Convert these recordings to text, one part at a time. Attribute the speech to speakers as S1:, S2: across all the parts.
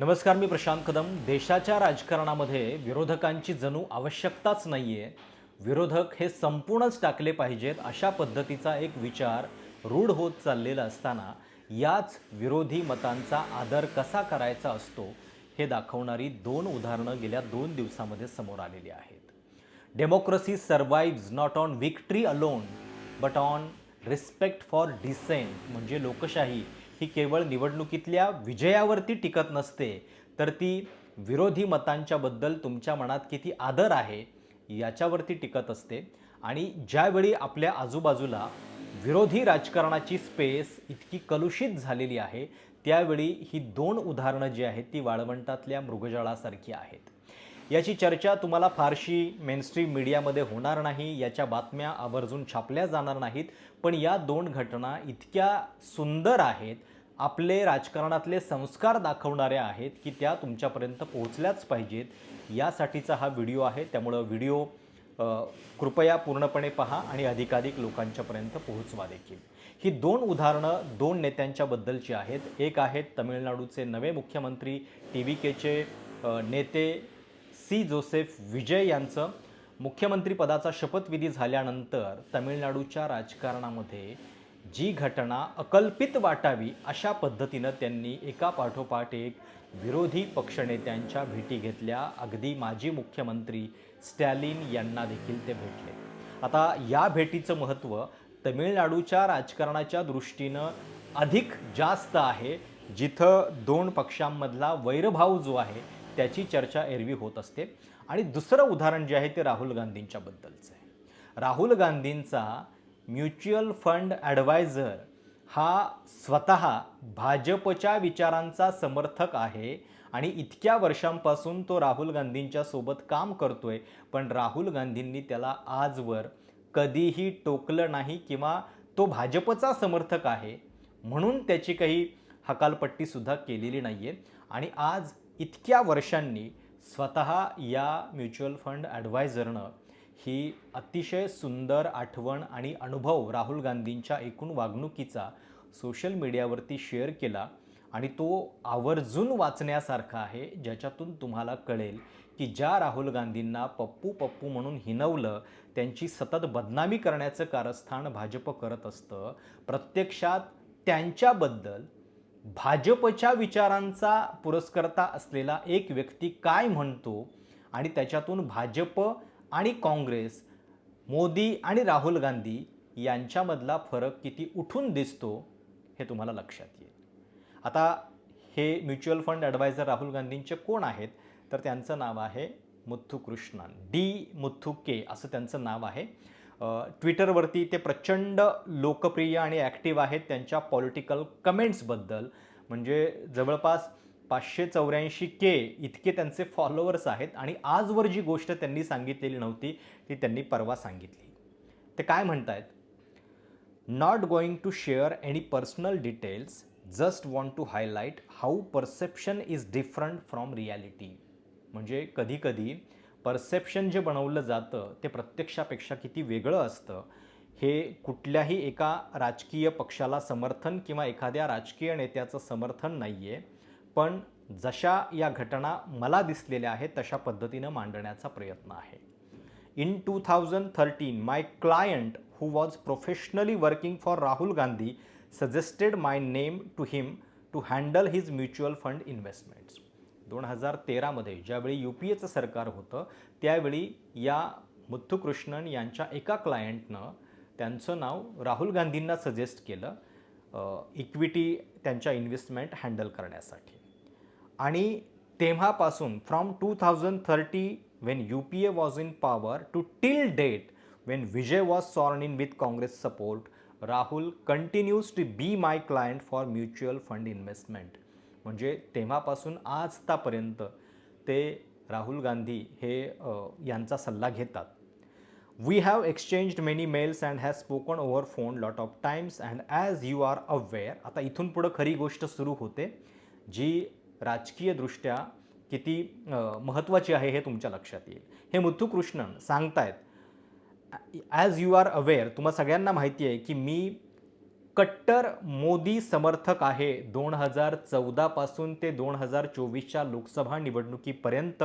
S1: नमस्कार, मी प्रशांत कदम. देशाच्या राजकारणामध्ये विरोधकांची जणू आवश्यकताच नाही आहे. विरोधक हे संपूर्णच टाकले पाहिजेत, अशा पद्धतीचा एक विचार रूढ होत चाललेला असताना याच विरोधी मतांचा आदर कसा करायचा असतो हे दाखवणारी दोन उदाहरणं गेल्या 2 दिवसामध्ये समोर आलेली आहेत. Democracy survives not on victory alone but on respect for dissent. म्हणजे लोकशाही ही केवळ निवडणुकीतल्या विजयावरती टिकत नसते, तर ती विरोधी मतांच्या बद्दल तुमच्या मनात किती आदर आहे याच्यावरती टिकत असते. आणि ज्यावेळी आपल्या आजूबाजूला विरोधी राजकारणाची स्पेस इतकी कलुषित झालेली आहे, त्यावेळी ही दोन उदाहरणं जी आहेत ती वाळवंटातल्या मृगजळासारखी आहेत. याची चर्चा तुम्हाला फारशी मेनस्ट्रीम मीडियामध्ये होणार नाही, याच्या बातम्या आवर्जून छापल्या जाणार नाहीत, पण या दोन घटना इतक्या सुंदर आहेत, आपले राजकारणातले संस्कार दाखवणाऱ्या आहेत की त्या तुमच्यापर्यंत पोहोचल्याच पाहिजेत. यासाठीचा हा व्हिडिओ आहे. त्यामुळं व्हिडिओ कृपया पूर्णपणे पहा आणि अधिकाधिक लोकांच्यापर्यंत पोहोचवा देखील. ही दोन उदाहरणं दोन नेत्यांच्या बद्दलची आहेत. एक आहेत तमिळनाडूचे नवे मुख्यमंत्री TVKचे नेते सी जोसेफ विजय यांचं. मुख्यमंत्रीपदाचा शपथविधी झाल्यानंतर तमिळनाडूच्या राजकारणामध्ये जी घटना अकल्पित वाटावी अशा पद्धतीनं त्यांनी एका पाठोपाठ एक विरोधी पक्षनेत्यांच्या भेटी घेतल्या. अगदी माजी मुख्यमंत्री स्टॅलिन यांना देखील ते भेटले. आता या भेटीचं महत्त्व तमिळनाडूच्या राजकारणाच्या दृष्टीनं अधिक जास्त आहे, जिथं दोन पक्षांमधला वैरभाव जो आहे त्याची चर्चा एरवी होत असते. आणि दुसरं उदाहरण जे आहे ते राहुल गांधींच्या बद्दलचं आहे. राहुल गांधींचा म्युच्युअल फंड ॲडवायझर हा स्वतः भाजपच्या विचारांचा समर्थक आहे आणि इतक्या वर्षांपासून तो राहुल गांधींच्या सोबत काम करतोय, पण राहुल गांधींनी त्याला आजवर कधीही टोकलं नाही किंवा तो भाजपचा समर्थक आहे म्हणून त्याची काही हकालपट्टीसुद्धा केलेली नाही आहे. आणि आज इतक्या वर्षांनी स्वतः या म्युच्युअल फंड ॲडवायझरनं ही अतिशय सुंदर आठवण आणि अनुभव राहुल गांधींच्या एकूण वागणुकीचा सोशल मीडियावरती शेअर केला. आणि तो आवर्जून वाचण्यासारखा आहे, ज्याच्यातून तुम्हाला कळेल की ज्या राहुल गांधींना पप्पू पप्पू म्हणून हिनवलं, त्यांची सतत बदनामी करण्याचं कारस्थान भाजप करत असतं, प्रत्यक्षात त्यांच्याबद्दल भाजपच्या विचारांचा पुरस्कर्ता असलेला एक व्यक्ती काय म्हणतो आणि त्याच्यातून भाजप आणि काँग्रेस, मोदी आणि राहुल गांधी यांच्यामधला फरक किती उठून दिसतो हे तुम्हाला लक्षात येईल. आता हे म्युच्युअल फंड ॲडवायझर राहुल गांधींचे कोण आहेत, तर त्यांचं नाव आहे मुथुकृष्णन, मुथुके असं त्यांचं नाव आहे. ट्विटरवरती ते प्रचंड लोकप्रिय आणि ॲक्टिव्ह आहेत त्यांच्या पॉलिटिकल कमेंट्सबद्दल. म्हणजे जवळपास 584K इतके त्यांचे फॉलोअर्स आहेत. आणि आजवर जी गोष्ट त्यांनी सांगितलेली नव्हती ती त्यांनी परवा सांगितली. ते काय म्हणतायत? Not going to share any personal details, just want to highlight how perception is different from reality. म्हणजे कधीकधी परसेप्शन जे बनवलं जातं ते प्रत्यक्षापेक्षा किती वेगळं असतं हे कुठल्याही एका राजकीय पक्षाला समर्थन किंवा एखाद्या राजकीय नेत्याचं समर्थन नाही आहे, पण जशा या घटना मला दिसलेल्या आहेत तशा पद्धतीनं मांडण्याचा प्रयत्न आहे. In 2013 my client who was professionally working for Rahul Gandhi suggested my name to him to handle his mutual fund investments. 2013मध्ये ज्यावेळी UPAचं सरकार होतं त्यावेळी या मुथुकृष्णन यांच्या एका क्लायंटनं त्यांचं नाव राहुल गांधींना सजेस्ट केलं इक्विटी त्यांच्या इन्व्हेस्टमेंट हँडल करण्यासाठी. आणि तेव्हापासून from 2030 when UPA was in power to till date when Vijay was sworn in with Congress support, Rahul continues to be my client for mutual fund investment. म्हणजे तेव्हापासून आजतापर्यंत ते राहुल गांधी हे यांचा सल्ला घेतात. We have exchanged many mails and has spoken over phone lot of times and as you are aware. आता इथून पुढं खरी गोष्ट सुरू होते जी राजकीयदृष्ट्या किती महत्त्वाची आहे हे तुमच्या लक्षात येईल. हे मुथुकृष्णन सांगतायत, ॲज यू आर अवेअर, तुम्हा सगळ्यांना माहिती आहे की मी कट्टर मोदी समर्थक आहे 2014 पासून ते 2024च्या लोकसभा निवडणुकीपर्यंत,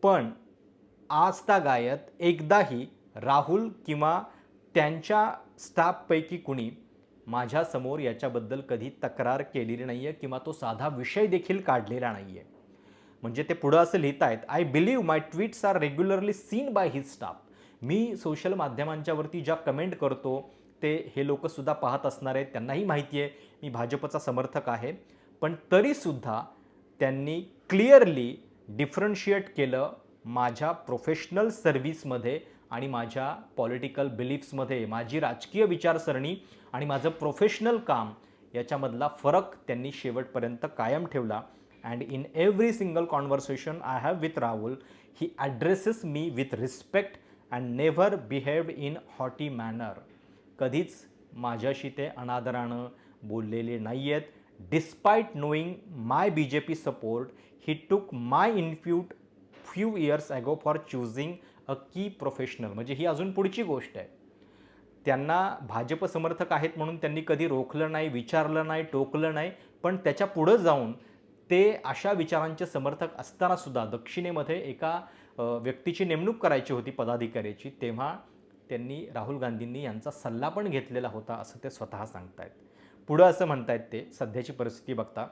S1: पण आजतागायत एकदाही राहुल किंवा त्यांच्या स्टाफपैकी कुणी माझ्यासमोर याच्याबद्दल कधी तक्रार केलेली नाही आहे किंवा तो साधा विषय देखील काढलेला नाही आहे. म्हणजे ते पुढं असं लिहित आहेत, I believe my tweets are regularly seen by his staff. मी सोशल माध्यमांच्यावरती ज्या कमेंट करतो ते हे लोकसुद्धा पाहत असणार आहेत. त्यांनाही माहिती आहे मी भाजपचा समर्थक आहे, पण तरीसुद्धा त्यांनी क्लिअरली डिफरन्शिएट केलं माझ्या प्रोफेशनल सर्व्हिसमध्ये आणि माझ्या पॉलिटिकल बिलीफ्समध्ये. माझी राजकीय विचारसरणी आणि माझं प्रोफेशनल काम याच्यामधला फरक त्यांनी शेवटपर्यंत कायम ठेवला. And in every single conversation I have with Rahul, he addresses me with respect and never behaved in haughty manner. कधीच माझ्याशी ते अनादरानं बोललेले नाही आहेत. Despite knowing my BJP support, he took my input few years ago for choosing a key professional. म्हणजे ही अजून पुढची गोष्ट आहे. त्यांना भाजप समर्थक आहेत म्हणून त्यांनी कधी रोखलं नाही, विचारलं नाही, टोकलं नाही, पण त्याच्या पुढं जाऊन ते अशा विचारांचे समर्थक असताना सुद्धा दक्षिणेमध्ये एका व्यक्तीची नेमणूक करायची होती पदाधिकाऱ्याची, तेव्हा त्यांनी राहुल गांधींनी यांचा सल्ला पण घेतलेला होता असं ते स्वतः सांगतायत. पुढं असं म्हणतायत ते, सध्याची परिस्थिती बघता,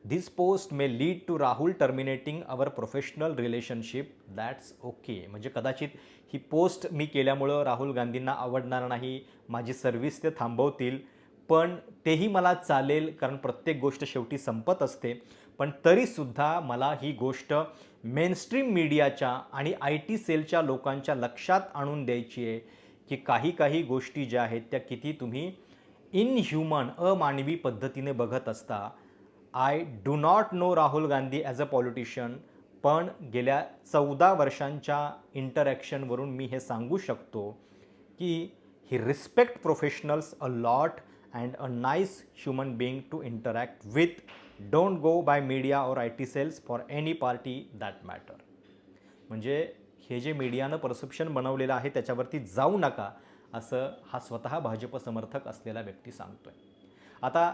S1: this post may lead to Rahul terminating our professional relationship, that's okay. म्हणजे कदाचित ही पोस्ट मी केल्यामुळं राहुल गांधींना आवडणार नाही, माझी सर्व्हिस ते थांबवतील, पण तेही मला चालेल कारण प्रत्येक गोष्ट शेवटी संपत असते. पण तरीसुद्धा मला ही गोष्ट मेनस्ट्रीम मीडियाच्या आणि IT सेलच्या लोकांच्या लक्षात आणून द्यायची आहे की काही गोष्टी ज्या आहेत त्या किती तुम्ही इनह्युमन, अमानवी पद्धतीने बघत असता. I do not know Rahul Gandhi as a politician, पण गेल्या 14 वर्षांच्या इंटरॅक्शनवरून मी हे सांगू शकतो की he respect professionals a lot and a nice human being to interact with. Don't go by media or IT cells for any party that matter. म्हणजे हे जे मीडियानं परसेप्शन बनवलेलं आहे त्याच्यावरती जाऊ नका, असं हा स्वतः भाजप समर्थक असलेला व्यक्ती सांगतोय. आता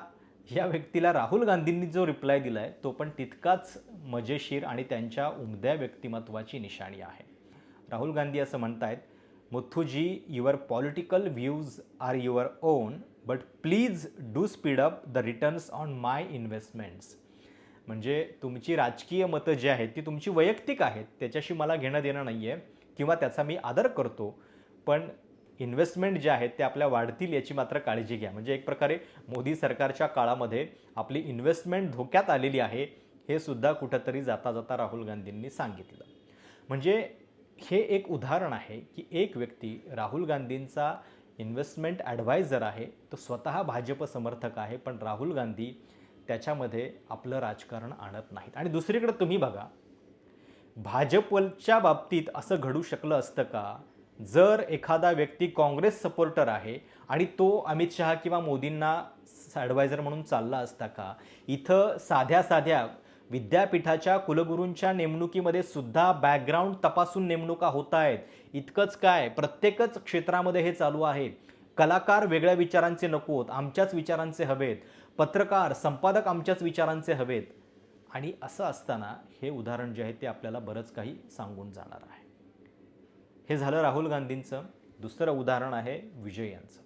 S1: या व्यक्तीला राहुल गांधींनी जो रिप्लाय दिला आहे तो पण तितकाच मजेशीर आणि त्यांच्या उमद्या व्यक्तिमत्वाची निशाणी आहे. राहुल गांधी असं म्हणतायत, मुथ्थूजी, your political views are your own, but please do speed up the returns on my investments. म्हणजे तुमची राजकीय मतं जी आहेत ती तुमची वैयक्तिक आहेत, त्याच्याशी मला घेणं देणं नाही आहे किंवा त्याचा मी आदर करतो, पण इन्व्हेस्टमेंट जे आहेत ते आपल्या वाढतील याची मात्र काळजी घ्या. म्हणजे एक प्रकारे मोदी सरकारच्या काळामध्ये आपली इन्व्हेस्टमेंट धोक्यात आलेली आहे हे सुद्धा कुठंतरी जाता जाता राहुल गांधींनी सांगितलं. म्हणजे हे एक उदाहरण आहे की एक व्यक्ती राहुल गांधींचा इन्व्हेस्टमेंट ॲडवायझर आहे, तो स्वतः भाजप समर्थक आहे, पण राहुल गांधी त्याच्यामध्ये आपलं राजकारण आणत नाहीत. आणि दुसरीकडे तुम्ही बघा, भाजपच्या बाबतीत असं घडू शकलं असतं का जर एखादा व्यक्ती काँग्रेस सपोर्टर आहे आणि तो अमित शहा किंवा मोदींना ॲडवायझर म्हणून चालला असता का? इथं साध्या विद्यापीठाच्या कुलगुरूंच्या नेमणुकीमध्ये सुद्धा बॅकग्राऊंड तपासून नेमणुका होत आहेत. इतकंच काय, प्रत्येकच क्षेत्रामध्ये हे चालू आहे. कलाकार वेगळ्या विचारांचे नकोत, आमच्याच विचारांचे हवेत. पत्रकार, संपादक आमच्याच विचारांचे हवेत. आणि असं असताना हे उदाहरण जे आहे ते आपल्याला बरंच काही सांगून जाणार आहे. हे झालं राहुल गांधींचं. दुसरं उदाहरण आहे विजय यांचं.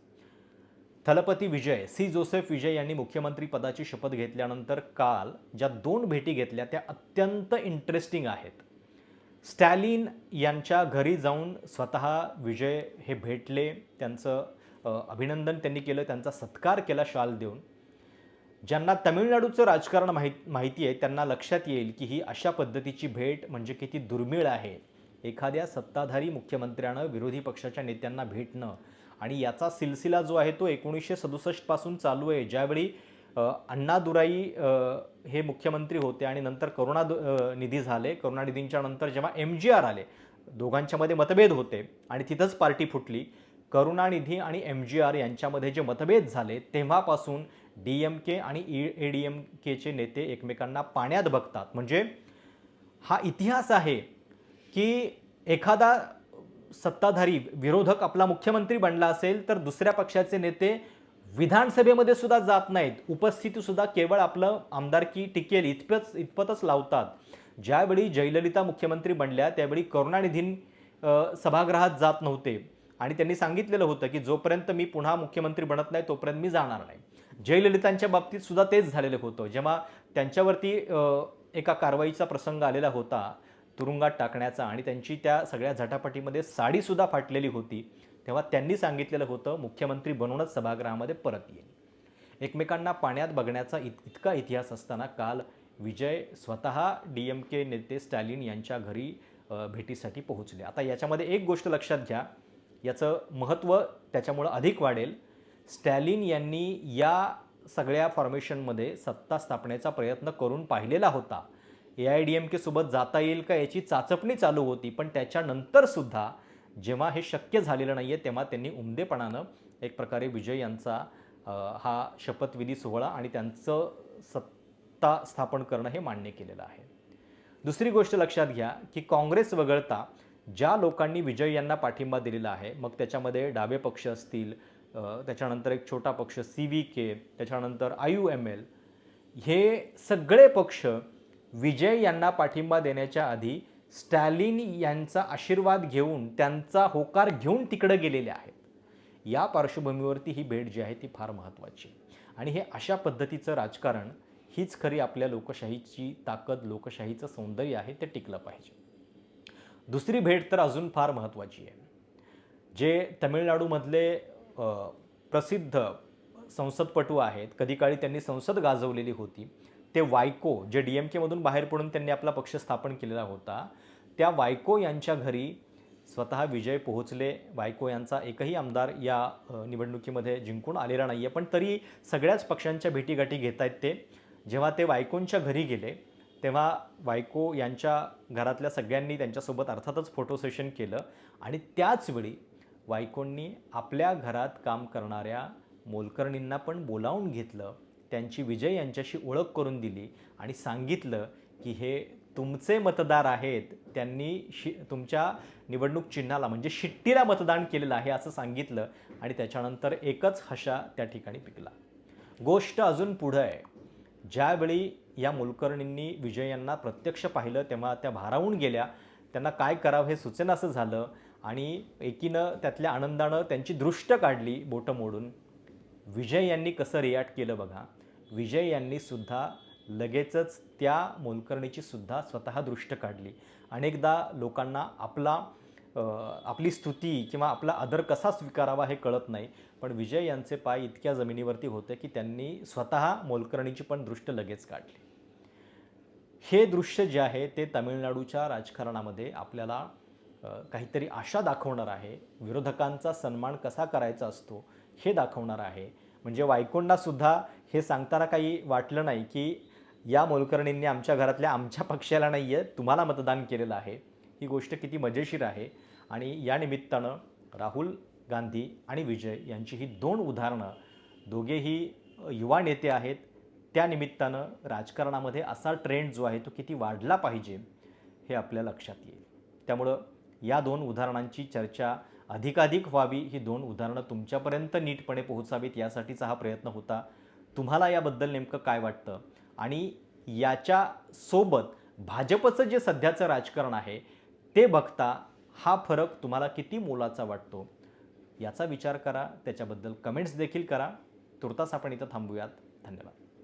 S1: थलपती विजय, सी जोसेफ विजय यांनी मुख्यमंत्री पदाची शपथ घेतल्यानंतर काल ज्या 2 भेटी घेतल्या त्या अत्यंत इंटरेस्टिंग आहेत. स्टॅलिन यांच्या घरी जाऊन स्वतः विजय हे भेटले, त्यांचं अभिनंदन त्यांनी केलं, त्यांचा सत्कार केला शाल देऊन. ज्यांना तमिळनाडूचं राजकारण माहिती आहे त्यांना लक्षात येईल की ही अशा पद्धतीची भेट म्हणजे किती दुर्मिळ आहे. एखाद्या सत्ताधारी मुख्यमंत्र्यानं विरोधी पक्षाच्या नेत्यांना भेटणं, आणि याचा सिलसिला जो आहे तो 1967 पासून चालू आहे. ज्यावेळी अण्णादुराई हे मुख्यमंत्री होते आणि नंतर करुणानिधी झाले. करुणानिधींच्या नंतर जेव्हा MGR आले, दोघांच्यामध्ये मतभेद होते आणि तिथंच पार्टी फुटली. करुणानिधी आणि MGR यांच्यामध्ये जे मतभेद झाले तेव्हापासून DMK आणि ADMKचे नेते एकमेकांना पाण्यात बघतात. म्हणजे हा इतिहास आहे की एखादा सत्ताधारी विरोधक आपला मुख्यमंत्री बनला असेल तर दुसऱ्या पक्षाचे नेते विधानसभेमध्ये सुद्धा जात नाहीत, उपस्थिती सुद्धा केवळ आपलं आमदारकी टिकेल इतपतच लावतात. ज्यावेळी जयललिता मुख्यमंत्री बनल्या त्यावेळी करुणानिधी सभागृहात जात नव्हते आणि त्यांनी सांगितलेलं होतं की जोपर्यंत मी पुन्हा मुख्यमंत्री बनत नाही तोपर्यंत मी जाणार नाही. जयललितांच्या बाबतीत सुद्धा तेच झालेलं होतं. जेव्हा त्यांच्यावरती एका कारवाईचा प्रसंग आलेला होता तुरुंगात टाकण्याचा आणि त्यांची त्या सगळ्या झटापटीमध्ये साडीसुद्धा फाटलेली होती, तेव्हा त्यांनी सांगितलेलं होतं मुख्यमंत्री बनवूनच सभागृहामध्ये परत येईल. एकमेकांना पाण्यात बघण्याचा इतका इतिहास असताना काल विजय स्वतः DMK नेते स्टॅलिन यांच्या घरी भेटीसाठी पोहोचले. आता याच्यामध्ये एक गोष्ट लक्षात घ्या, याचं महत्त्व त्याच्यामुळं अधिक वाढेल. स्टॅलिन यांनी या सगळ्या फॉर्मेशनमध्ये सत्ता स्थापनेचा प्रयत्न करून पाहिलेला होता. AIADMK सोबत जाता येईल का याची चाचपणी चालू होती, पण त्याच्यानंतर सुद्धा जेव्हा हे शक्य झालेलं नाही आहे तेव्हा त्यांनी उमदेपणानं एक प्रकारे विजय यांचा हा शपथविधी सोहळा आणि त्यांचं सत्ता स्थापन करणं हे मान्य केलेलं आहे. दुसरी गोष्ट लक्षात घ्या की काँग्रेस वगळता ज्या लोकांनी विजय यांना पाठिंबा दिलेला आहे, मग त्याच्यामध्ये डावे पक्ष असतील, त्याच्यानंतर एक छोटा पक्ष CVK, त्याच्यानंतर IUML, हे सगळे पक्ष विजय यांना पाठिंबा देण्याच्या आधी स्टॅलिन यांचा आशीर्वाद घेऊन त्यांचा होकार घेऊन तिकडे गेलेले आहेत. या पार्श्वभूमीवरती ही भेट जी आहे ती फार महत्त्वाची आणि हे अशा पद्धतीचं राजकारण हीच खरी आपल्या लोकशाहीची ताकद, लोकशाहीचं सौंदर्य आहे, ते टिकलं पाहिजे. दुसरी भेट तर अजून फार महत्त्वाची आहे. जे तमिळनाडूमधले प्रसिद्ध संसदपटू आहेत, कधी काळी त्यांनी संसद गाजवलेली होती, ते वायको, जे DMK मधून बाहेर पडून त्यांनी आपला पक्ष स्थापन केलेला होता, त्या वायको यांच्या घरी स्वतः विजय पोहोचले. वायको यांचा एकही आमदार या निवडणुकीमध्ये जिंकून आलेला नाही आहे, पण तरी सगळ्याच पक्षांच्या भेटीगाठी घेत आहेत ते. जेव्हा ते वायकोंच्या घरी गेले तेव्हा वायको यांच्या घरातल्या सगळ्यांनी त्यांच्यासोबत अर्थातच फोटो सेशन केलं आणि त्याचवेळी वायकोंनी आपल्या घरात काम करणाऱ्या मोलकर्णींना पण बोलावून घेतलं, त्यांची विजय यांच्याशी ओळख करून दिली आणि सांगितलं की हे तुमचे मतदार आहेत, त्यांनी तुमच्या निवडणूक चिन्हाला म्हणजे शिट्टीला मतदान केलेलं आहे असं सांगितलं आणि त्याच्यानंतर एकच हशा त्या ठिकाणी पिकला. गोष्ट अजून पुढं आहे. ज्यावेळी या मोलकर्णींनी विजय यांना प्रत्यक्ष पाहिलं तेव्हा त्या भारावून गेल्या. त्यांना काय करावं हे सुचेनासं झालं आणि एकीनं त्यातल्या आनंदानं त्यांची दृष्ट काढली बोटं मोडून. विजय यांनी कसं रिॲक्ट केलं बघा. विजय यांनी सुद्धा लगेचच त्या मोलकर्णीची सुद्धा स्वतः दृष्ट काढली. अनेकदा लोकांना आपली स्तुती किंवा आपला आदर कसा स्वीकारावा हे कळत नाही, पण विजय यांचे पाय इतक्या जमिनीवरती होते की त्यांनी स्वतः मोलकर्णीची पण दृष्ट लगेच काढली. हे दृश्य जे आहे ते तामिळनाडूच्या राजकारणामध्ये आपल्याला काहीतरी आशा दाखवणार आहे. विरोधकांचा सन्मान कसा करायचा असतो हे दाखवणार आहे. म्हणजे वायकोंना सुद्धा हे सांगताना काही वाटलं नाही की या मोलकर्णींनी आमच्या घरातल्या आमच्या पक्षाला नाही आहे, तुम्हाला मतदान केलेलं आहे. ही गोष्ट किती मजेशीर आहे आणि या निमित्तानं राहुल गांधी आणि विजय यांची ही दोन उदाहरणं, दोघेही युवा नेते आहेत, त्या निमित्तानं राजकारणामध्ये असा ट्रेंड जो आहे तो किती वाढला पाहिजे हे आपल्या लक्षात येईल. त्यामुळं या दोन उदाहरणांची चर्चा अधिकाधिक व्हावी, ही दोन उदाहरणं तुमच्यापर्यंत नीटपणे पोहोचावीत यासाठीचा हा प्रयत्न होता. तुम्हाला याबद्दल नेमकं काय वाटतं आणि याच्यासोबत भाजपचं जे सध्याचं राजकारण आहे ते बघता हा फरक तुम्हाला किती मोलाचा वाटतो याचा विचार करा. त्याच्याबद्दल कमेंट्स देखील करा. तुर्तास आपण इथं थांबूयात. धन्यवाद.